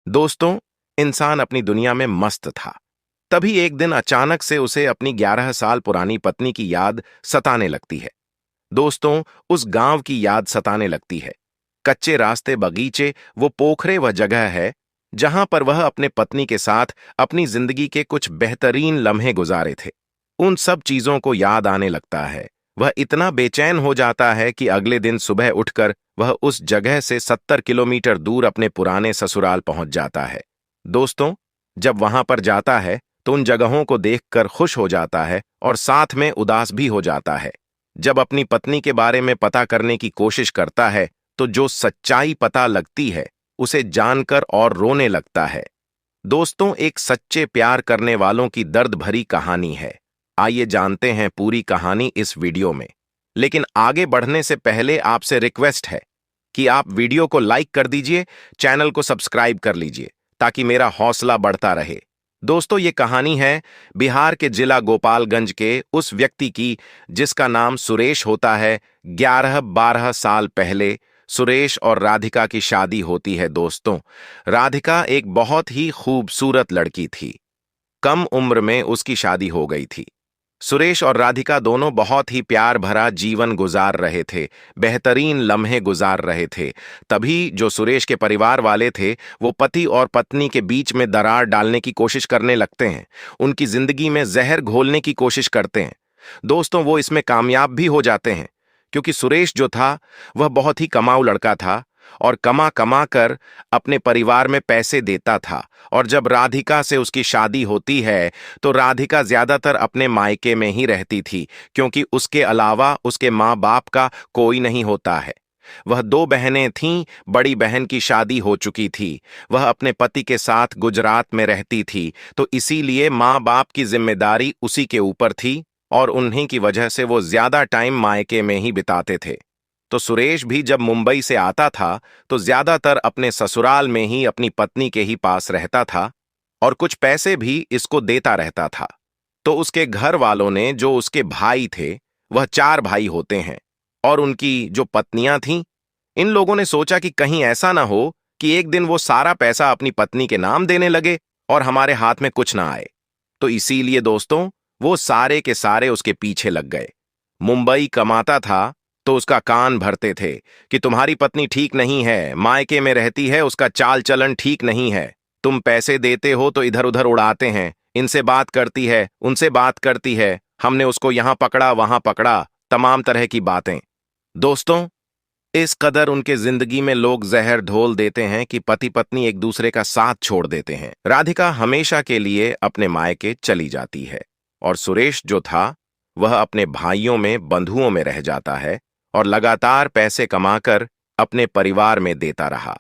दोस्तों, इंसान अपनी दुनिया में मस्त था। तभी एक दिन अचानक से उसे अपनी 11 साल पुरानी पत्नी की याद सताने लगती है। दोस्तों, उस गांव की याद सताने लगती है। कच्चे रास्ते, बगीचे, वो पोखरे, वह जगह है जहां पर वह अपने पत्नी के साथ अपनी जिंदगी के कुछ बेहतरीन लम्हे गुजारे थे। उन सब चीजों को याद आने लगता है। वह इतना बेचैन हो जाता है कि अगले दिन सुबह उठकर वह उस जगह से 70 किलोमीटर दूर अपने पुराने ससुराल पहुंच जाता है। दोस्तों, जब वहां पर जाता है तो उन जगहों को देखकर खुश हो जाता है और साथ में उदास भी हो जाता है। जब अपनी पत्नी के बारे में पता करने की कोशिश करता है तो जो सच्चाई पता लगती है उसे जानकर और रोने लगता है। दोस्तों, एक सच्चे प्यार करने वालों की दर्द भरी कहानी है। आइए जानते हैं पूरी कहानी इस वीडियो में। लेकिन आगे बढ़ने से पहले आपसे रिक्वेस्ट है कि आप वीडियो को लाइक कर दीजिए, चैनल को सब्सक्राइब कर लीजिए ताकि मेरा हौसला बढ़ता रहे। दोस्तों, ये कहानी है बिहार के जिला गोपालगंज के उस व्यक्ति की जिसका नाम सुरेश होता है। 11-12 साल पहले सुरेश और राधिका की शादी होती है। दोस्तों, राधिका एक बहुत ही खूबसूरत लड़की थी। कम उम्र में उसकी शादी हो गई थी। सुरेश और राधिका दोनों बहुत ही प्यार भरा जीवन गुजार रहे थे, बेहतरीन लम्हे गुजार रहे थे। तभी जो सुरेश के परिवार वाले थे वो पति और पत्नी के बीच में दरार डालने की कोशिश करने लगते हैं, उनकी जिंदगी में जहर घोलने की कोशिश करते हैं। दोस्तों, वो इसमें कामयाब भी हो जाते हैं क्योंकि सुरेश जो था वह बहुत ही कमाऊ लड़का था और कमा कमा कर अपने परिवार में पैसे देता था। और जब राधिका से उसकी शादी होती है तो राधिका ज्यादातर अपने मायके में ही रहती थी क्योंकि उसके अलावा उसके माँ बाप का कोई नहीं होता है। वह 2 बहनें थीं, बड़ी बहन की शादी हो चुकी थी। वह अपने पति के साथ गुजरात में रहती थी तो इसीलिए माँ बाप की जिम्मेदारी उसी के ऊपर थी और उन्हीं की वजह से वो ज्यादा टाइम मायके में ही बिताते थे। तो सुरेश भी जब मुंबई से आता था तो ज्यादातर अपने ससुराल में ही अपनी पत्नी के ही पास रहता था और कुछ पैसे भी इसको देता रहता था। तो उसके घर वालों ने, जो उसके भाई थे, वह 4 भाई होते हैं, और उनकी जो पत्नियां थीं, इन लोगों ने सोचा कि कहीं ऐसा ना हो कि एक दिन वो सारा पैसा अपनी पत्नी के नाम देने लगे और हमारे हाथ में कुछ ना आए। तो इसीलिए दोस्तों, वो सारे के सारे उसके पीछे लग गए। मुंबई कमाता था तो उसका कान भरते थे कि तुम्हारी पत्नी ठीक नहीं है, मायके में रहती है, उसका चाल चलन ठीक नहीं है, तुम पैसे देते हो तो इधर उधर उड़ाते हैं, इनसे बात करती है, उनसे बात करती है, हमने उसको यहां पकड़ा वहां पकड़ा, तमाम तरह की बातें। दोस्तों, इस कदर उनके जिंदगी में लोग जहर घोल देते हैं कि पति पत्नी एक दूसरे का साथ छोड़ देते हैं। राधिका हमेशा के लिए अपने मायके चली जाती है और सुरेश जो था वह अपने भाइयों में, बंधुओं में रह जाता है और लगातार पैसे कमाकर अपने परिवार में देता रहा।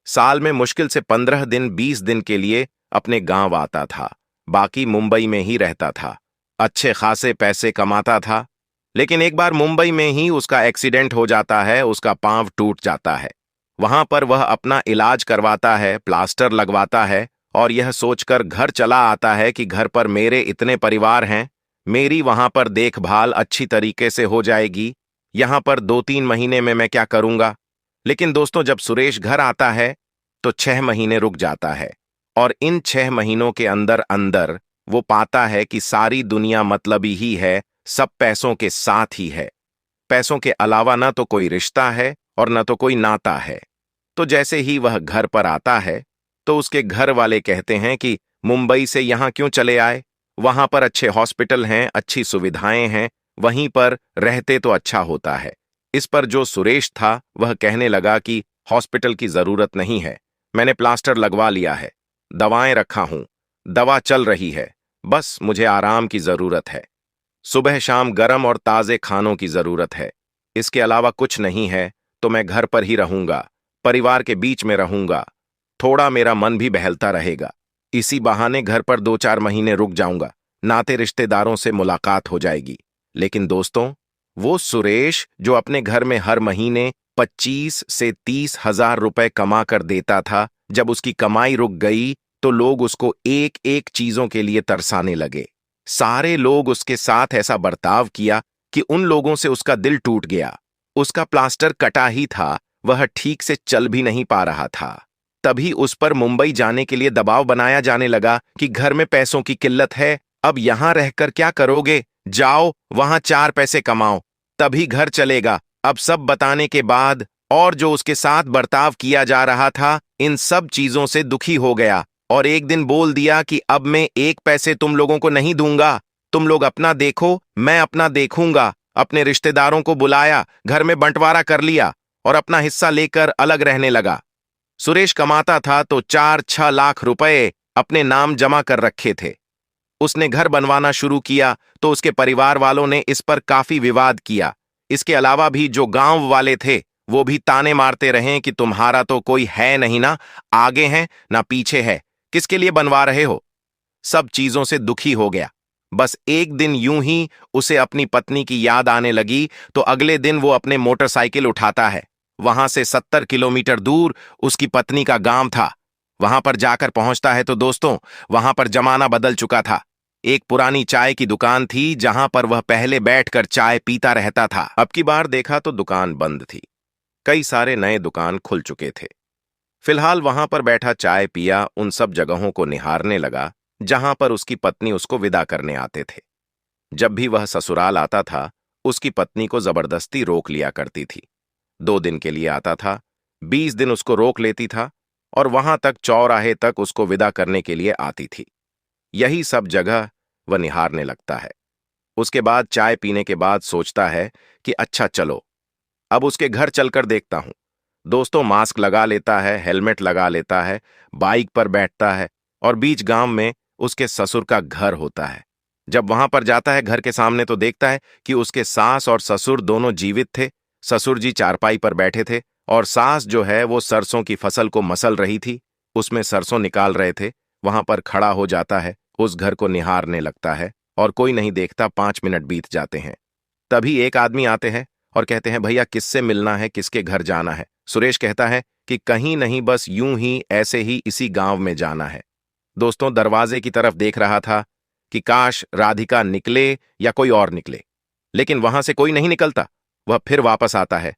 साल में मुश्किल से 15 दिन, 20 दिन के लिए अपने गांव आता था, बाकी मुंबई में ही रहता था। अच्छे खासे पैसे कमाता था, लेकिन एक बार मुंबई में ही उसका एक्सीडेंट हो जाता है, उसका पांव टूट जाता है। वहां पर वह अपना इलाज करवाता है, प्लास्टर लगवाता है और यह सोचकर घर चला आता है कि घर पर मेरे इतने परिवार हैं, मेरी वहां पर देखभाल अच्छी तरीके से हो जाएगी, यहां पर 2-3 महीने में मैं क्या करूंगा। लेकिन दोस्तों, जब सुरेश घर आता है तो 6 महीने रुक जाता है और इन 6 महीनों के अंदर अंदर वो पाता है कि सारी दुनिया मतलबी ही है, सब पैसों के साथ ही है। पैसों के अलावा ना तो कोई रिश्ता है और ना तो कोई नाता है। तो जैसे ही वह घर पर आता है तो उसके घर वाले कहते हैं कि मुंबई से यहां क्यों चले आए, वहां पर अच्छे हॉस्पिटल हैं, अच्छी सुविधाएं हैं, वहीं पर रहते तो अच्छा होता है। इस पर जो सुरेश था वह कहने लगा कि हॉस्पिटल की जरूरत नहीं है, मैंने प्लास्टर लगवा लिया है, दवाएं रखा हूं, दवा चल रही है, बस मुझे आराम की जरूरत है, सुबह शाम गर्म और ताजे खानों की जरूरत है, इसके अलावा कुछ नहीं है। तो मैं घर पर ही रहूंगा, परिवार के बीच में रहूंगा, थोड़ा मेरा मन भी बहलता रहेगा, इसी बहाने घर पर 2-4 महीने रुक जाऊंगा, नाते रिश्तेदारों से मुलाकात हो जाएगी। लेकिन दोस्तों, वो सुरेश जो अपने घर में हर महीने 25 से 30 हजार रुपए कमा कर देता था, जब उसकी कमाई रुक गई तो लोग उसको एक एक चीजों के लिए तरसाने लगे। सारे लोग उसके साथ ऐसा बर्ताव किया कि उन लोगों से उसका दिल टूट गया। उसका प्लास्टर कटा ही था, वह ठीक से चल भी नहीं पा रहा था। तभी उस पर मुंबई जाने के लिए दबाव बनाया जाने लगा कि घर में पैसों की किल्लत है, अब यहां रहकर क्या करोगे, जाओ वहां 4 पैसे कमाओ, तभी घर चलेगा। अब सब बताने के बाद और जो उसके साथ बर्ताव किया जा रहा था, इन सब चीजों से दुखी हो गया और एक दिन बोल दिया कि अब मैं 1 पैसे तुम लोगों को नहीं दूंगा, तुम लोग अपना देखो, मैं अपना देखूंगा। अपने रिश्तेदारों को बुलाया, घर में बंटवारा कर लिया और अपना हिस्सा लेकर अलग रहने लगा। सुरेश कमाता था तो 4-6 लाख रुपए अपने नाम जमा कर रखे थे। उसने घर बनवाना शुरू किया तो उसके परिवार वालों ने इस पर काफी विवाद किया। इसके अलावा भी जो गांव वाले थे वो भी ताने मारते रहे कि तुम्हारा तो कोई है नहीं ना, आगे है ना पीछे है, किसके लिए बनवा रहे हो। सब चीजों से दुखी हो गया। बस एक दिन यूं ही उसे अपनी पत्नी की याद आने लगी तो अगले दिन वो अपने मोटरसाइकिल उठाता है। वहां से 70 किलोमीटर दूर उसकी पत्नी का गांव था। वहां पर जाकर पहुंचता है तो दोस्तों, वहां पर जमाना बदल चुका था। एक पुरानी चाय की दुकान थी जहां पर वह पहले बैठकर चाय पीता रहता था। अब की बार देखा तो दुकान बंद थी। कई सारे नए दुकान खुल चुके थे। फिलहाल वहां पर बैठा चाय पिया उन सब जगहों को निहारने लगा जहां पर उसकी पत्नी उसको विदा करने आते थे। जब भी वह ससुराल आता था, उसकी पत्नी को जबरदस्ती रोक लिया करती थी। 2 दिन के लिए आता था, 20 दिन उसको रोक लेती था और वहां तक चौराहे तक उसको विदा करने के लिए आती थी। यही सब जगह वह निहारने लगता है। उसके बाद चाय पीने के बाद सोचता है कि अच्छा चलो, अब उसके घर चलकर देखता हूं। दोस्तों, मास्क लगा लेता है, हेलमेट लगा लेता है, बाइक पर बैठता है और बीच गांव में उसके ससुर का घर होता है। जब वहां पर जाता है घर के सामने तो देखता है कि उसके सास और ससुर दोनों जीवित थे। ससुर जी चारपाई पर बैठे थे और सास जो है वो सरसों की फसल को मसल रही थी, उसमें सरसों निकाल रहे थे। वहां पर खड़ा हो जाता है, उस घर को निहारने लगता है और कोई नहीं देखता। 5 मिनट बीत जाते हैं। तभी एक आदमी आते हैं और कहते हैं, भैया किससे मिलना है, किसके घर जाना है। सुरेश कहता है कि कहीं नहीं, बस यूं ही ऐसे ही इसी गांव में जाना है। दोस्तों, दरवाजे की तरफ देख रहा था कि काश राधिका निकले या कोई और निकले, लेकिन वहां से कोई नहीं निकलता। वह फिर वापस आता है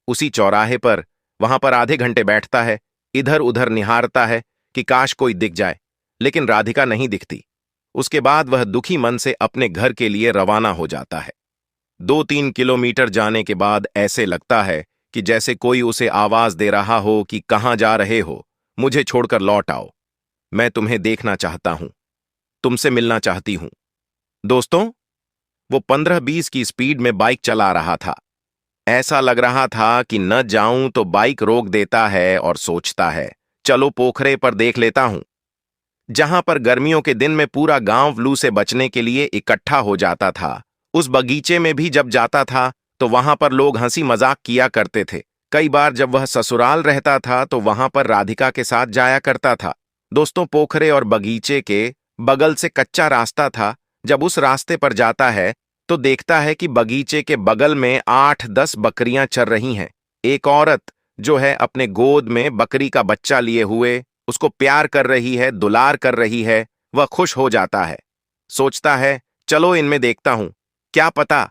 उसी चौराहे पर, वहां पर आधे घंटे बैठता है, इधर उधर निहारता है कि काश कोई दिख जाए, लेकिन राधिका नहीं दिखती। उसके बाद वह दुखी मन से अपने घर के लिए रवाना हो जाता है। 2-3 किलोमीटर जाने के बाद ऐसे लगता है कि जैसे कोई उसे आवाज दे रहा हो कि कहां जा रहे हो, मुझे छोड़कर लौट आओ, मैं तुम्हें देखना चाहता हूं, तुमसे मिलना चाहती हूं। दोस्तों, वो 15-20 की स्पीड में बाइक चला रहा था। ऐसा लग रहा था कि न जाऊं तो बाइक रोक देता है और सोचता है, चलो पोखरे पर देख लेता हूं। जहां पर गर्मियों के दिन में पूरा गांव लू से बचने के लिए इकट्ठा हो जाता था, उस बगीचे में भी जब जाता था तो वहां पर लोग हंसी मजाक किया करते थे। कई बार जब वह ससुराल रहता था तो वहां पर राधिका के साथ जाया करता था। दोस्तों, पोखरे और बगीचे के बगल से कच्चा रास्ता था। जब उस रास्ते पर जाता है तो देखता है कि बगीचे के बगल में 8-10 बकरियां चर रही हैं। एक औरत जो है अपने गोद में बकरी का बच्चा लिए हुए उसको प्यार कर रही है, दुलार कर रही है। वह खुश हो जाता है, सोचता है चलो इनमें देखता हूं, क्या पता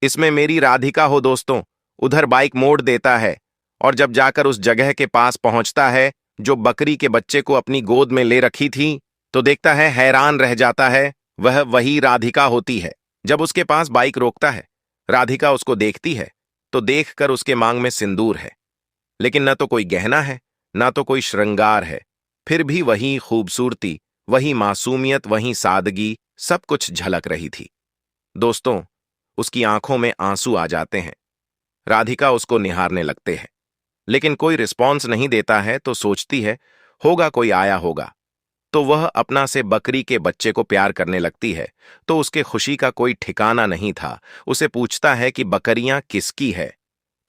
इसमें मेरी राधिका हो। दोस्तों, उधर बाइक मोड़ देता है और जब जाकर उस जगह के पास पहुंचता है जो बकरी के बच्चे को अपनी गोद में ले रखी थी, तो देखता है, हैरान रह जाता है, वह वही राधिका होती है। जब उसके पास बाइक रोकता है, राधिका उसको देखती है तो देखकर उसके मांग में सिंदूर है, लेकिन न तो कोई गहना है, ना तो कोई श्रृंगार है। फिर भी वही खूबसूरती, वही मासूमियत, वही सादगी, सब कुछ झलक रही थी। दोस्तों, उसकी आंखों में आंसू आ जाते हैं। राधिका उसको निहारने लगते हैं, लेकिन कोई रिस्पॉन्स नहीं देता है तो सोचती है होगा कोई आया होगा। तो वह अपना से बकरी के बच्चे को प्यार करने लगती है तो उसके खुशी का कोई ठिकाना नहीं था। उसे पूछता है कि बकरियां किसकी है,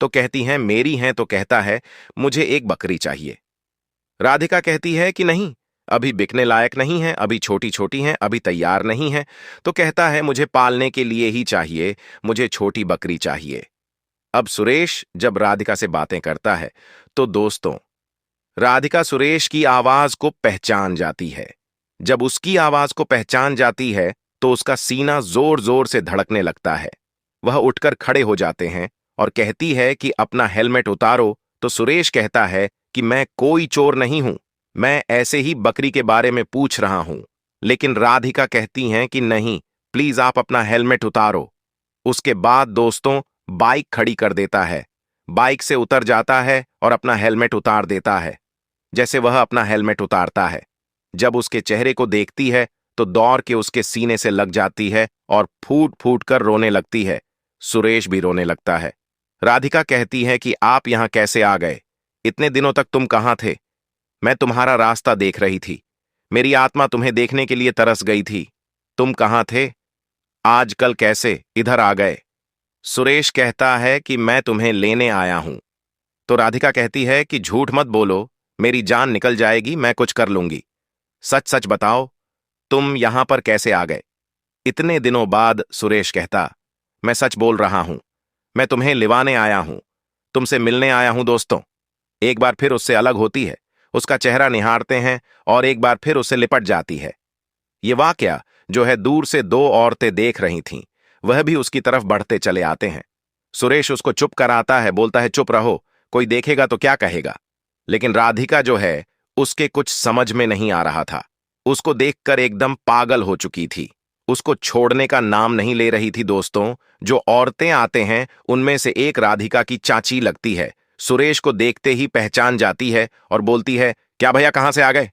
तो कहती हैं मेरी हैं। तो कहता है मुझे एक बकरी चाहिए। राधिका कहती है कि नहीं, अभी बिकने लायक नहीं है, अभी छोटी छोटी हैं, अभी तैयार नहीं है। तो कहता है मुझे पालने के लिए ही चाहिए, मुझे छोटी बकरी चाहिए। अब सुरेश जब राधिका से बातें करता है तो दोस्तों, राधिका सुरेश की आवाज को पहचान जाती है। जब उसकी आवाज को पहचान जाती है तो उसका सीना जोर जोर से धड़कने लगता है। वह उठकर खड़े हो जाते हैं और कहती है कि अपना हेलमेट उतारो। तो सुरेश कहता है कि मैं कोई चोर नहीं हूं, मैं ऐसे ही बकरी के बारे में पूछ रहा हूं। लेकिन राधिका कहती हैं कि नहीं, प्लीज आप अपना हेलमेट उतारो। उसके बाद दोस्तों बाइक खड़ी कर देता है, बाइक से उतर जाता है और अपना हेलमेट उतार देता है। जैसे वह अपना हेलमेट उतारता है, जब उसके चेहरे को देखती है तो दौड़ के उसके सीने से लग जाती है और फूट फूट कर रोने लगती है। सुरेश भी रोने लगता है। राधिका कहती है कि आप यहां कैसे आ गए? इतने दिनों तक तुम कहां थे? मैं तुम्हारा रास्ता देख रही थी, मेरी आत्मा तुम्हें देखने के लिए तरस गई थी। तुम कहां थे? आजकल कैसे इधर आ गए? सुरेश कहता है कि मैं तुम्हें लेने आया हूं। तो राधिका कहती है कि झूठ मत बोलो, मेरी जान निकल जाएगी, मैं कुछ कर लूंगी। सच सच बताओ, तुम यहां पर कैसे आ गए? इतने दिनों बाद सुरेश कहता, मैं सच बोल रहा हूं, मैं तुम्हें लिवाने आया हूं, तुमसे मिलने आया हूं। दोस्तों एक बार फिर उससे अलग होती है, उसका चेहरा निहारते हैं और एक बार फिर उससे लिपट जाती है। ये वाकया जो है दूर से दो औरतें देख रही थीं, वह भी उसकी तरफ बढ़ते चले आते हैं। सुरेश उसको चुप कराता है, बोलता है चुप रहो, कोई देखेगा तो क्या कहेगा। लेकिन राधिका जो है उसके कुछ समझ में नहीं आ रहा था, उसको देखकर एकदम पागल हो चुकी थी, उसको छोड़ने का नाम नहीं ले रही थी। दोस्तों जो औरतें आते हैं उनमें से एक राधिका की चाची लगती है, सुरेश को देखते ही पहचान जाती है और बोलती है, क्या भैया कहां से आ गए?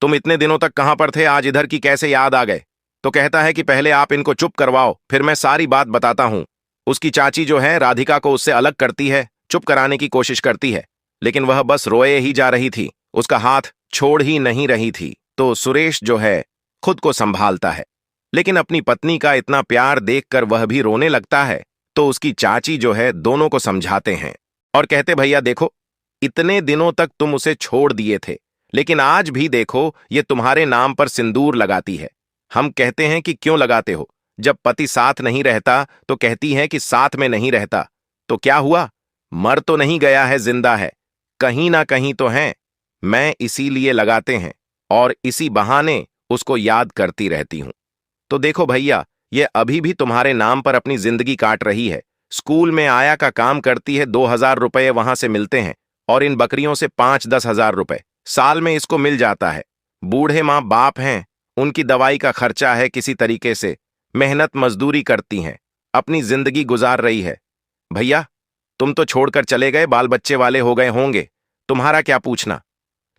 तुम इतने दिनों तक कहां पर थे, आज इधर की कैसे याद आ गए? तो कहता है कि पहले आप इनको चुप करवाओ, फिर मैं सारी बात बताता हूं। उसकी चाची जो है राधिका को उससे अलग करती है, चुप कराने की कोशिश करती है, लेकिन वह बस रोए ही जा रही थी, उसका हाथ छोड़ ही नहीं रही थी। तो सुरेश जो है खुद को संभालता है, लेकिन अपनी पत्नी का इतना प्यार देखकर वह भी रोने लगता है। तो उसकी चाची जो है दोनों को समझाते हैं और कहते, भैया देखो, इतने दिनों तक तुम उसे छोड़ दिए थे, लेकिन आज भी देखो ये तुम्हारे नाम पर सिंदूर लगाती है। हम कहते हैं कि क्यों लगाते हो? जब पति साथ नहीं रहता तो कहती है कि साथ में नहीं रहता। तो क्या हुआ? मर तो नहीं गया है, जिंदा है, कहीं ना कहीं तो है। मैं इसीलिए लगाते हैं और इसी बहाने उसको याद करती रहती हूं। तो देखो भैया, ये अभी भी तुम्हारे नाम पर अपनी जिंदगी काट रही है। स्कूल में आया का काम करती है, 2,000 रुपये वहां से मिलते हैं और इन बकरियों से 5-10 हजार रुपए साल में इसको मिल जाता है। बूढ़े माँ बाप हैं, उनकी दवाई का खर्चा है, किसी तरीके से मेहनत मजदूरी करती हैं, अपनी जिंदगी गुजार रही है। भैया तुम तो छोड़कर चले गए, बाल बच्चे वाले हो गए होंगे, तुम्हारा क्या पूछना,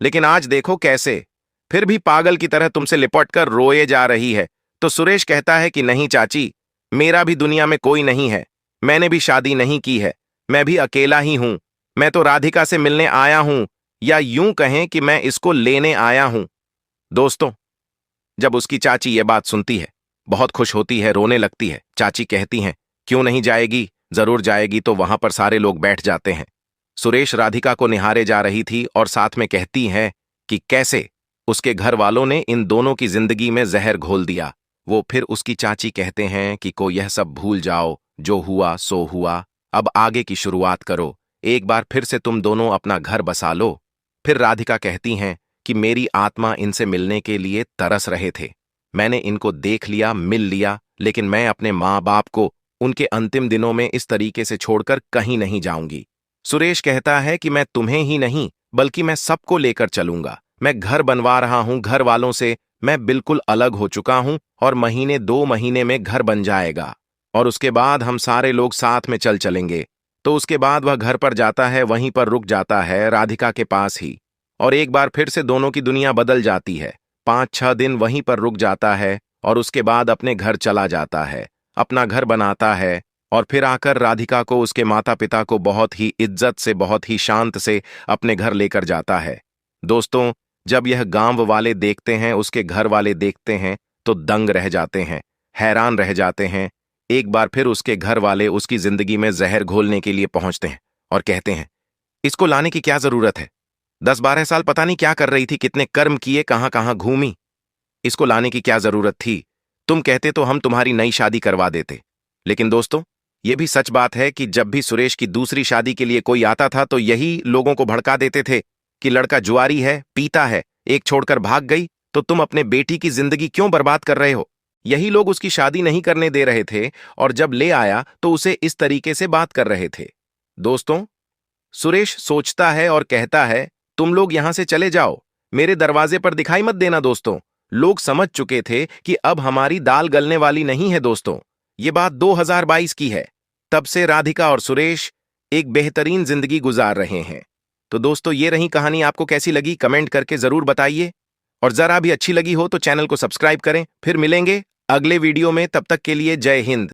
लेकिन आज देखो कैसे फिर भी पागल की तरह तुमसे लिपट कर रोए जा रही है। तो सुरेश कहता है कि नहीं चाची, मेरा भी दुनिया में कोई नहीं है, मैंने भी शादी नहीं की है, मैं भी अकेला ही हूं, मैं तो राधिका से मिलने आया हूं, या यूं कहें कि मैं इसको लेने आया हूं। दोस्तों जब उसकी चाची ये बात सुनती है, बहुत खुश होती है, रोने लगती है। चाची कहती हैं, क्यों नहीं जाएगी, जरूर जाएगी। तो वहां पर सारे लोग बैठ जाते हैं। सुरेश राधिका को निहारे जा रही थी और साथ में कहती है कि कैसे उसके घर वालों ने इन दोनों की जिंदगी में जहर घोल दिया। वो फिर उसकी चाची कहते हैं कि को यह सब भूल जाओ, जो हुआ सो हुआ, अब आगे की शुरुआत करो, एक बार फिर से तुम दोनों अपना घर बसा लो। फिर राधिका कहती हैं कि मेरी आत्मा इनसे मिलने के लिए तरस रहे थे, मैंने इनको देख लिया, मिल लिया, लेकिन मैं अपने माँ बाप को उनके अंतिम दिनों में इस तरीके से छोड़कर कहीं नहीं जाऊंगी। सुरेश कहता है कि मैं तुम्हें ही नहीं बल्कि मैं सबको लेकर चलूंगा, मैं घर बनवा रहा हूं, घर वालों से मैं बिल्कुल अलग हो चुका हूं और महीने 2 महीने में घर बन जाएगा और उसके बाद हम सारे लोग साथ में चल चलेंगे। तो उसके बाद वह घर पर जाता है, वहीं पर रुक जाता है राधिका के पास ही, और एक बार फिर से दोनों की दुनिया बदल जाती है। 5-6 दिन वहीं पर रुक जाता है और उसके बाद अपने घर चला जाता है, अपना घर बनाता है और फिर आकर राधिका को, उसके माता पिता को बहुत ही इज्जत से, बहुत ही शांत से अपने घर लेकर जाता है। दोस्तों जब यह गांव वाले देखते हैं, उसके घर वाले देखते हैं तो दंग रह जाते हैं, हैरान रह जाते हैं। एक बार फिर उसके घर वाले उसकी जिंदगी में जहर घोलने के लिए पहुंचते हैं और कहते हैं, इसको लाने की क्या जरूरत है? 10-12 साल पता नहीं क्या कर रही थी, कितने कर्म किए, कहां कहां घूमी, इसको लाने की क्या जरूरत थी? तुम कहते तो हम तुम्हारी नई शादी करवा देते। लेकिन दोस्तों यह भी सच बात है कि जब भी सुरेश की दूसरी शादी के लिए कोई आता था तो यही लोगों को भड़का देते थे कि लड़का जुआरी है, पीता है, एक छोड़कर भाग गई, तो तुम अपने बेटी की जिंदगी क्यों बर्बाद कर रहे हो? यही लोग उसकी शादी नहीं करने दे रहे थे और जब ले आया तो उसे इस तरीके से बात कर रहे थे। दोस्तों सुरेश सोचता है और कहता है, तुम लोग यहां से चले जाओ, मेरे दरवाजे पर दिखाई मत देना दोस्तों। लोग समझ चुके थे कि अब हमारी दाल गलने वाली नहीं है दोस्तों। ये बात 2022 की है। तब से राधिका और सुरेश एक बेहतरीन जिंदगी गुजार रहे हैं। तो दोस्तों, ये रही कहानी। आपको कैसी लगी कमेंट करके जरूर बताइए, और जरा भी अच्छी लगी हो तो चैनल को सब्सक्राइब करें। फिर मिलेंगे अगले वीडियो में, तब तक के लिए जय हिंद।